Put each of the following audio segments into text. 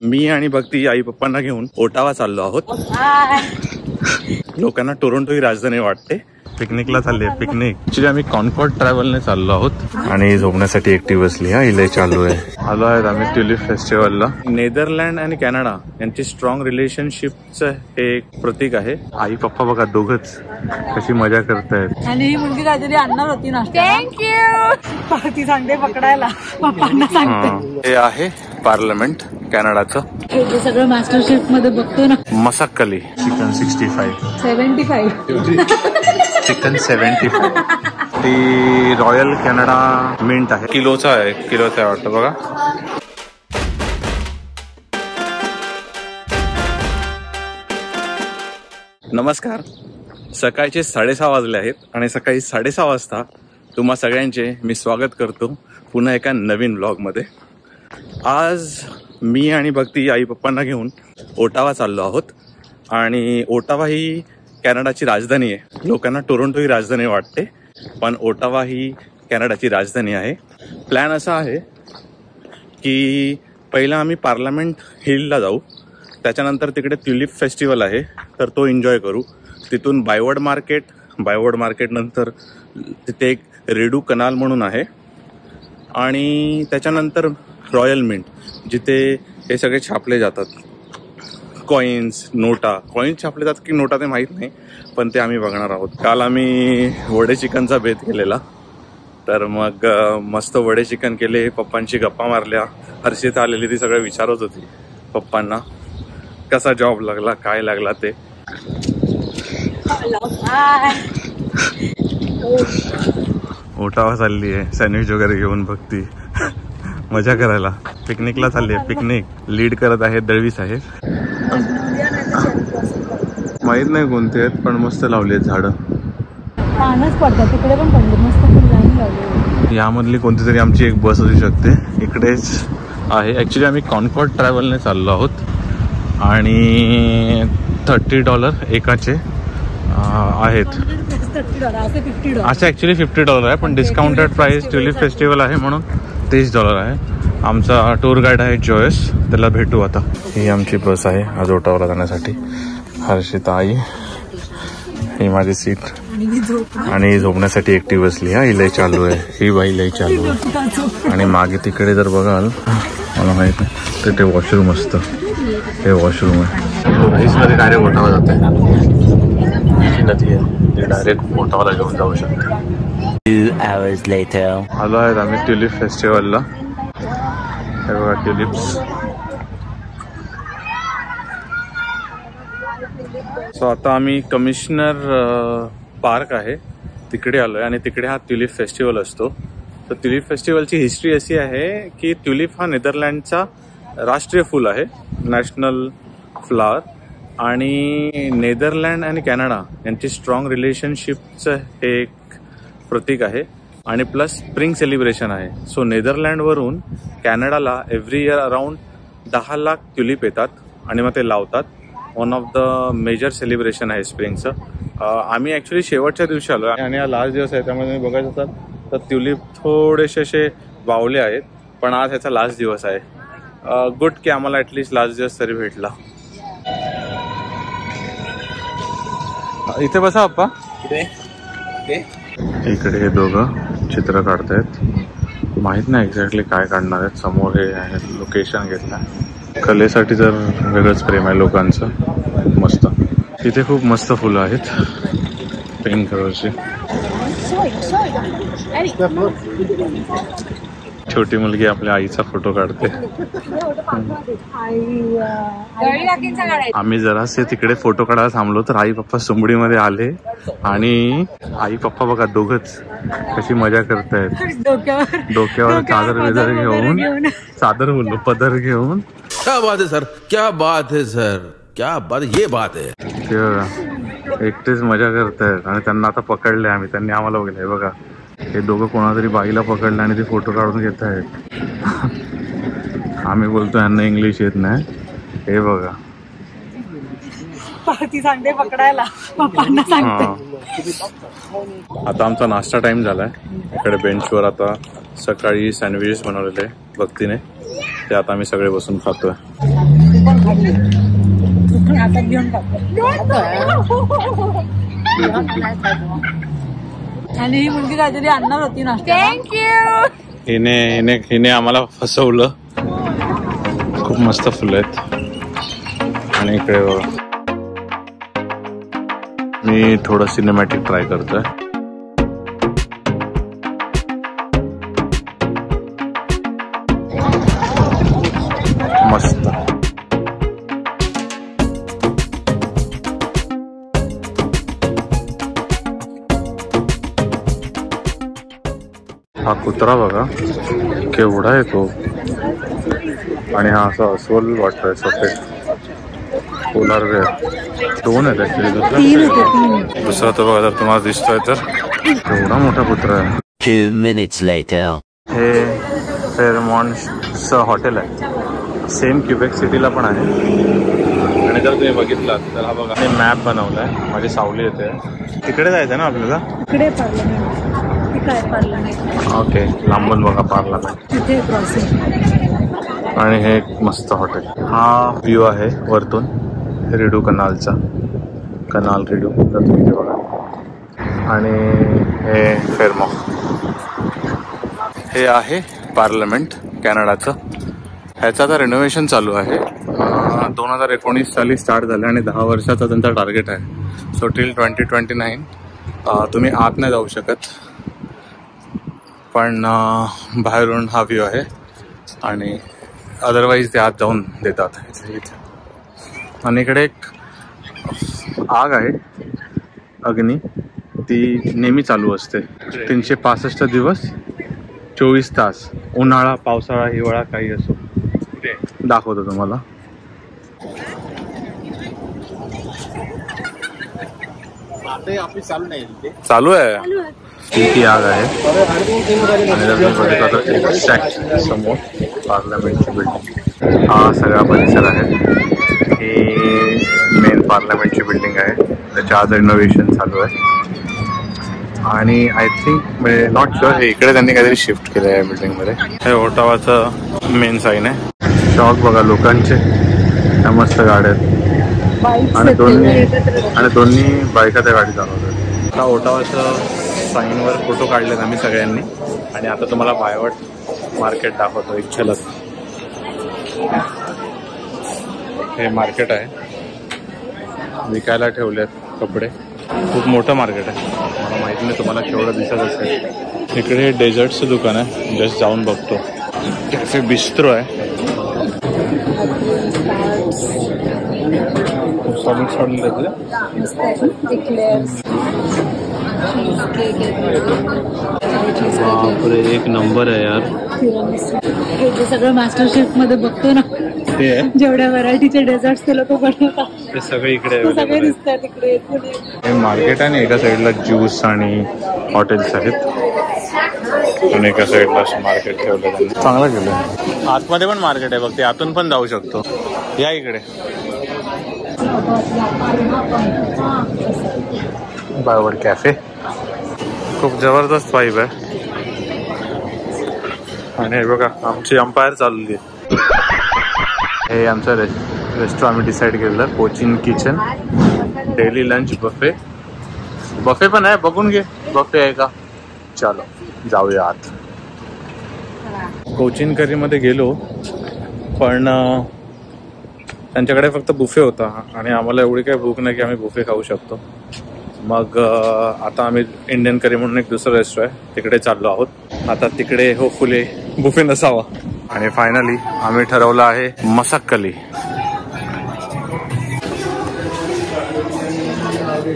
मी आणि भक्ती आई पप्पांना घेऊन ओटावा चाललो आहोत। लोकांना टोरंटो ही राजधानी वाटते। पिकनिकला चालले पिकनिक। ऍक्च्युली आम्ही कॉन्कॉर्ड ट्रॅव्हलने चाललो आहोत आणि झोपण्यासाठी एकटी बसली हा इले चालू आहे। आलो आहेत आम्ही ट्युलिप फेस्टिवलला। नेदरलँड आणि कॅनडा यांची स्ट्रॉंग रिलेशनशिपचं हे एक प्रतीक आहे। आई पप्पा बघा दोघच कशी मजा करतायत। आणि ही मुलगी काहीतरी आणणार होती ना। थँक्यू पार्टी सांगते पकडायला पप्पांना सांगते। हे आहे पार्लमेंट कॅनडाचं। हे सगळं मास्टर शेफ मध्ये बघतो ना। मसाक्कली चिकन 65 चिकन 75 ती रॉयल कॅनडा मिंट आहे। किलोचा आहे वाटतं बघा। नमस्कार, सकाळचे 6:30 वाजले आहेत आणि सकाळी 6:30 वाजता तुम्हा सगळ्यांचे मी स्वागत करतो पुन्हा एका नवीन ब्लॉग मध्ये। आज मी आणि भक्ती आई पप्पांना घेऊन ओटावा चाललो आहोत आणि ओटावा ही कॅनडाची राजधानी आहे। लोकांना टोरंटो ही राजधानी वाटते पण ओटावा ही कॅनडाची राजधानी आहे। प्लॅन असा आहे की पहिला आम्ही पार्लमेंट हिलला जाऊ, त्याच्यानंतर तिकडे ट्युलिप फेस्टिवल आहे तर तो एन्जॉय करू। तिथून बायवर्ड मार्केट नंतर तिथे एक रेडू कनाल म्हणून आहे आणि त्याच्यानंतर रॉयल मिंट जिथे हे सगळे छापले जातात। कॉइन्स छापले जातात की नोटा ते माहीत नाही पण ते आम्ही बघणार आहोत। काल आम्ही वडे चिकनचा बेत केलेला तर मग मस्त वडे चिकन केले, पप्पांची गप्पा मारल्या। हर्षित आलेली ती सगळं विचारत होती पप्पांना कसा जॉब लागला काय लागला ते। ओटावा चालली आहे सँडविच वगैरे घेऊन भक्ती मजा करायला। पिकनिकला चालली आहे पिकनिक। लीड करत आहेत दळवी साहेब। माहित नाही कोणते आहेत पण मस्त लावली आहेत झाडं। पानच पडतात तिकडे पण पडले मस्त फुल लाईन लावली। यामधली कोणती तरी आमची एक बस असू शकते इकडेच आहे। ऍक्च्युली आम्ही कॉन्कॉर्ड ट्रॅव्हलने चाललो आहोत आणि $30 एकाचे आहेत। अच्छा ऍक्च्युली $50 आहे पण डिस्काउंटेड प्राइस ट्युलिप फेस्टिवल आहे म्हणून $30 आहे। आमचा टूर गाईड आहे जॉयस, त्याला भेटू आता। ही आमची बस आहे आज ओटावाला जाण्यासाठी। हर्षिता आई, ही माझी सीट आणि झोपण्यासाठी एकटी बसली हा इले चालू आहे। ही बाई लई चालू आहे आणि मागे तिकडे जर बघाल मला माहित नाही तर ते वॉशरूम असतं, हे वॉशरूम आहे। मध्ये डायरेक्ट ओटावा जाते, नदी आहे ते डायरेक्ट ओटावाला घेऊन जाऊ शकते। 2 hours later आलो आहेत आम्ही ट्युलिप फेस्टिवलला। हे बघा ट्युलिप्स। सो आता आम्ही कमिशनर पार्क आहे तिकडे आलोय आणि तिकडे हा ट्युलिप फेस्टिवल असतो। तर ट्युलिप फेस्टिवलची हिस्ट्री अशी आहे की ट्युलिप हा नेदरलँडचा राष्ट्रीय फूल आहे, नॅशनल फ्लावर। आणि नेदरलँड आणि कॅनडा यांची स्ट्रॉंग रिलेशनशिपचं हे एक प्रतीक आहे आणि प्लस स्प्रिंग सेलिब्रेशन आहे। सो नेदरलँडवरून कॅनडाला every year around 10 lakh tulip येतात आणि मग ते लावतात। One of the major celebration आहे स्प्रिंगचं। आम्ही ॲक्च्युली शेवटच्या दिवशी आलो आणि हा लास्ट दिवस आहे त्यामुळे तुम्ही बघायचं असतात तर ट्युलिप थोडेसे असे बावले आहेत पण आज ह्याचा लास्ट दिवस आहे। गुड की आम्हाला ॲटलिस्ट लास्ट दिवस तरी भेटला। इथे बसा अप्पा। इकडे हे दोघं चित्र काढतायत, माहित नाही एक्झॅक्टली काय काढणार आहेत। समोर हे आहे लोकेशन घेतलं। कलेसाठी तर वेगळंच प्रेम आहे लोकांचं। मस्त इथे खूप मस्त फुलं आहेत पिंक कलरची। छोटी मुलगी आपल्या आईचा फोटो काढते। आम्ही जरासे तिकडे फोटो काढायला थांबलो तर आई पप्पा सुंबडीमध्ये आले आणि आई पप्पा बघा दोघच कशी मजा करतायत। डोक्यावर पदर घेऊन क्या बात है सर, क्या बात है सर, क्या बात, ये बात है। ते बघा एकटेच मजा करतायत आणि त्यांना आता पकडले आम्ही, त्यांनी आम्हाला बघितलंय बघा। हे दोघं कोणातरी बाईला पकडलं आणि ते फोटो काढून घेत आहेत। आम्ही बोलतो यांना इंग्लिश येत नाही। हे बघा पार्टी सांगते पकडायला पप्पांना सांगते। आता आमचा नाश्ता टाइम झालाय। इकडे बेंचवर आता सकाळी सँडविचेस बनवलेले भक्तीने ते आता आम्ही सगळे बसून खातोय. आणि ही मुलगी काहीतरी आणणार होती नाश्ता. थँक्यू. हिने आम्हाला फसवलं. खूप मस्त फुलं आहेत. आणि इकडे बघा, मी थोडं सिनेमॅटिक ट्राय करतोय. मस्त. हा कुत्रा बघा केवढा आहे तो. आणि हा असा अस्वल वाटतोय सफेद. पोलार बेअर 2 आहेत ऍक्च्युली. दुसरा तो बघा जर तुम्हाला दिसतोय तर एवढा मोठा कुत्रा आहे. 2 minutes later. हे फेरमॉन्टचं हॉटेल आहे. सेम क्युबेक सिटीला पण आहे. आणि जर तुम्ही बघितलात तर हा बघा हे मॅप बनवलाय. माझी सावली येते. तिकडे जायचं ना आपल्याला. इकडे काय पार्लमेंट. ओके लांबून बघा पार्लमेंट. तिथे क्रॉसिंग. आणि हे एक मस्त हॉटेल. हा व्ह्यू आहे वरतून रिडू कनालचा. कनाल रिडू जर तुम्ही ते बघा. आणि हे फेरमॉन्ट. हे आहे पार्लमेंट कॅनडाचं. ह्याचं आता रेनोव्हेशन चालू आहे. 2019 साली स्टार्ट झालं आणि 10 वर्षाचा त्यांचा टार्गेट आहे. सो टिल 2029 तुम्ही आत नाही जाऊ शकत, पण बाहेरून हा व्ह्यू आहे. आणि अदरवाईज ते आत जाऊन देतात. आणि इकडे एक आग आहे अग्नी. ती नेहमी चालू असते 365 दिवस 24 तास. उन्हाळा, पावसाळा, हिवाळा काही असो. दाखवतो तुम्हाला. चालू आहे ती आग आहे. आणि जर तुम्ही बघितलं तर एक्झॅक्ट समोर पार्लमेंटची बिल्डिंग. हा सगळा परिसर आहे. ही मेन पार्लमेंटची बिल्डिंग आहे. त्याच्या आज रिनोव्हेशन चालू आहे. आणि आय थिंक म्हणजे नॉट शुअर इकडे त्यांनी काहीतरी शिफ्ट केलं आहे बिल्डिंगमध्ये. हे ओटावाचं मेन साईन आहे. शॉक बघा लोकांचे. त्या मस्त गाड्या आहेत. आणि दोन्ही बायका त्या गाडी चालवतात. आता ओटावाचं साईनवर फोटो काढलेत आम्ही सगळ्यांनी. आणि आता तुम्हाला बायवट मार्केट दाखवतो एक झलक. हे मार्केट आहे. विकायला ठेवलेत कपडे. खूप मोठं मार्केट आहे. मला माहिती नाही तुम्हाला केवढं दिसत असेल. इकडे डेझर्टचं दुकान आहे. जस्ट जाऊन बघतो. कॅफे बिस्ट्रो आहे. बापरे एक नंबर आहे यार. हे जे सगळं मास्टर शेफ मध्ये बघतो ना, ते जेवढ्या व्हरायटीचे डेझर्ट्स ते लोक बनवतात ते सगळे इकडे सगळे दिसतात इकडे. हे मार्केट आहे. एका साईडला ज्यूस आणि हॉटेल्स आहेत. आणि एका साईडला मार्केट ठेवलं त्यांनी. चांगलं केलं. आतमध्ये पण मार्केट आहे बघ. ते आतून पण जाऊ शकतो. या इकडे बायवड कॅफे. खूप जबरदस्त वाईब आहे. आणि हे बघा आमची अंपायर चालली आहे. हे आमचं रेस्टॉरंट आम्ही डिसाईड केलेलं. Cochin kitchen daily lunch buffet. Buffet पण आहे. बघून घे बफे आहे का. चलो जाऊया आत. कोचिन करीमध्ये गेलो पण त्यांच्याकडे फक्त बुफे होता. आणि आम्हाला एवढी काही भूक नाही की आम्ही बुफे खाऊ शकतो. मग आता आम्ही इंडियन करी म्हणून एक दुसरं रेस्टॉरंट आहे तिकडे चाललो आहोत. आता तिकडे होपफुली बुफे नसावा. आणि फायनली आम्ही ठरवलं आहे मसक्कली.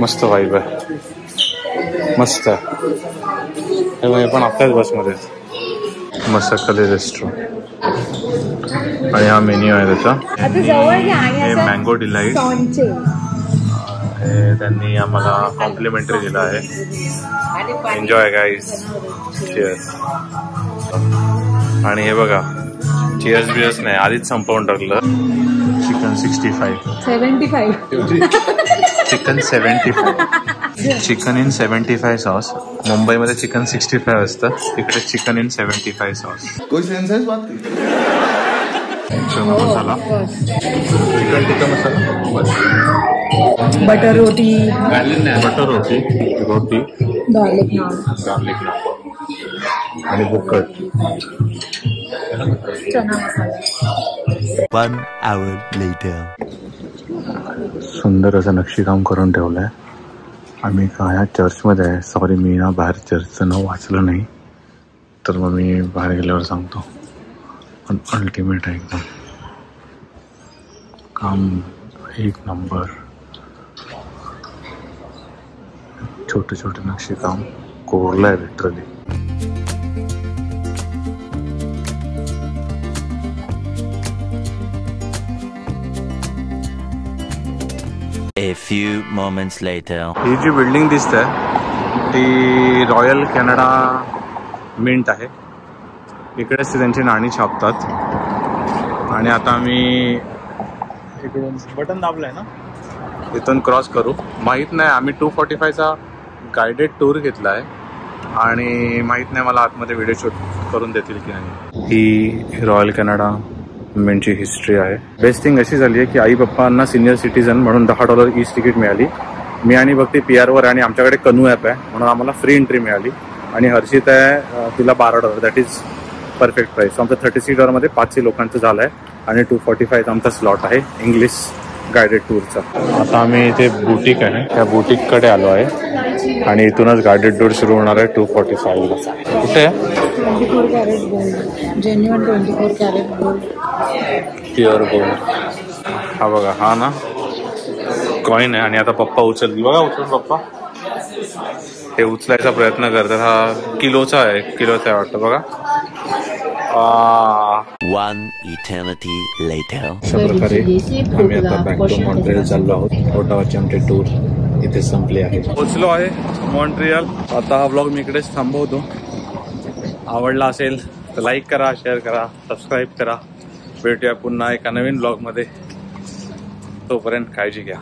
मस्त वाईब आहे. मस्त हे पण आपल्याच बसमध्ये. मसक्कली रेस्टॉरंट. आणि हा मेन्यू आहे त्याचा. हे मँगो डिलाईट. हे त्यांनी आम्हाला कॉम्प्लिमेंटरी दिलं आहे. Enjoy guys. चिअर्स. आणि हे बघा चिअर्स बिअर्स नाही आधीच संपवून टाकलं. Chicken 75 chicken 75 chicken in 75 sauce. मुंबईमध्ये चिकन 65 असतं. तिकडे चिकन इन 75 सॉस. कोई सेंस है इस बात की? चना मसाला, चिकन टिक्का मसाला, बटर रोटी, बटर रोटी, गार्लिक नान, गार्लिक नान आणि बुक्कट. चना मसाला. 1 hour later. सुंदर असं नक्षीकाम करून ठेवलंय. आम्ही का ह्या चर्चमध्ये आहे. सॉरी मी ना बाहेर चर्चचं नाव वाचलं नाही, तर मग मी बाहेर गेल्यावर सांगतो. पण अल्टिमेट आहे एकदम, काम एक नंबर. छोटे छोटे नक्षीकाम कोरलं आहे literally. A few moments later. ही जी बिल्डिंग दिसते ती रॉयल कॅनडा मिंट आहे. इकडेच ते त्यांची नाणी छापतात. आणि आता आम्ही इकडून बटन दाबलंय ना, इथून क्रॉस करू. माहीत नाही, आम्ही 245चा गायडेड टूर घेतला आहे आणि माहीत नाही मला आतमध्ये व्हिडिओ शूट करून देतील की नाही. ही रॉयल कॅनडा मिंटची हिस्ट्री आहे. बेस्ट थिंग अशी झाली आहे की आई पप्पांना सिनियर सिटीजन म्हणून $10 ईच तिकीट मिळाली. मी आणि भक्ती PR आणि आमच्याकडे कनू ॲप आहे म्हणून आम्हाला फ्री एंट्री मिळाली. आणि हर्षित आहे तिला $12. That is perfect price. आमचं $36 मध्ये 500 लोकांचं झालं आहे आणि 245 आमचा स्लॉट आहे इंग्लिश गायडेड टूरचा. आता आम्ही इथे बुटीक आहे, त्या बुटीककडे आलो आहे आणि इथूनच गायडेड टूर सुरू होणार आहे 245ला. कुठे आहे? 24 carat gold, genuine 24 carat gold, pure gold. हा बघा, हा ना कॉईन आहे. आणि आता पप्पा उचलतील बघा, उचल पप्पा. हे उचलायचा प्रयत्न करतात. हा किलोचा आहे, किलोचा आहे वाटतं बघा. 1 eternity later. अशा प्रकारे आम्ही आता बॅक टू मॉन्ट्रियल चाललो आहोत. ओटावाची आमची टूर इथे संपली आहे. पोचलो आहे मॉन्ट्रियल. आता हा ब्लॉग मी इकडेच थांबवतो. आवडला असेल तर लाईक करा, शेअर करा, सबस्क्राईब करा. भेटूया पुन्हा एका नवीन ब्लॉगमध्ये. तोपर्यंत काळजी घ्या.